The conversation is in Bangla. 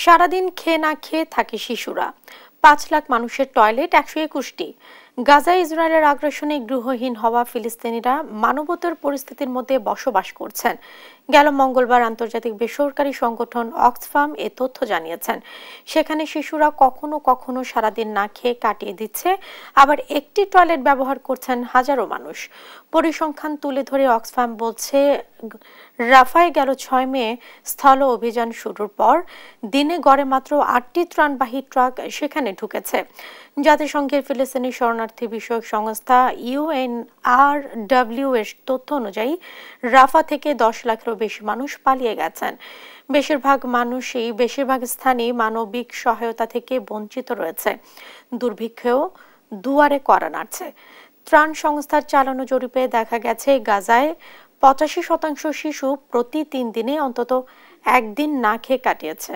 সারাদিন খেয়ে না খেয়ে থাকে শিশুরা। ৫ লাখ মানুষের টয়লেট ১২১টি। গাজায় ইসরায়েলের আগ্রাসনে গৃহহীন হওয়া ফিলিস্তিনিরা মানবতার পরিস্থিতির মধ্যে বসবাস করছেন। গেল মঙ্গলবার আন্তর্জাতিক বেসরকারি সংগঠন অক্সফাম এ তথ্য জানিয়েছেন। সেখানে শিশুরা কখনো কখনো সারাদিন না খেয়ে কাটিয়ে দিচ্ছে, আবার একটি টয়লেট ব্যবহার করছেন হাজারো মানুষ। পরিসংখ্যান তুলে ধরে অক্সফাম বলছে, রাফায় গেল ৬ মে স্থল অভিযান শুরুর পর দিনে গড়ে মাত্র ৮টি ত্রাণবাহী ট্রাক সেখানে ঢুকেছে। জাতিসংঘের ফিলিস্তিনি শরণার্থী বিষয়ক সংস্থা UNRWA এর তথ্য অনুযায়ী রাফা থেকে ১০ লাখেরও বেশি মানুষ পালিয়ে গেছেন। বেশিরভাগ স্থানেই মানবিক সহায়তা থেকে বঞ্চিত রয়েছে। দুর্ভিক্ষেও দুয়ারে কড়া নাড়ছে। ত্রাণ সংস্থার চালানো জরিপে দেখা গেছে, গাজায় ৮৫% শিশু প্রতি ৩ দিনে অন্তত একদিন না খেয়ে কাটিয়েছে।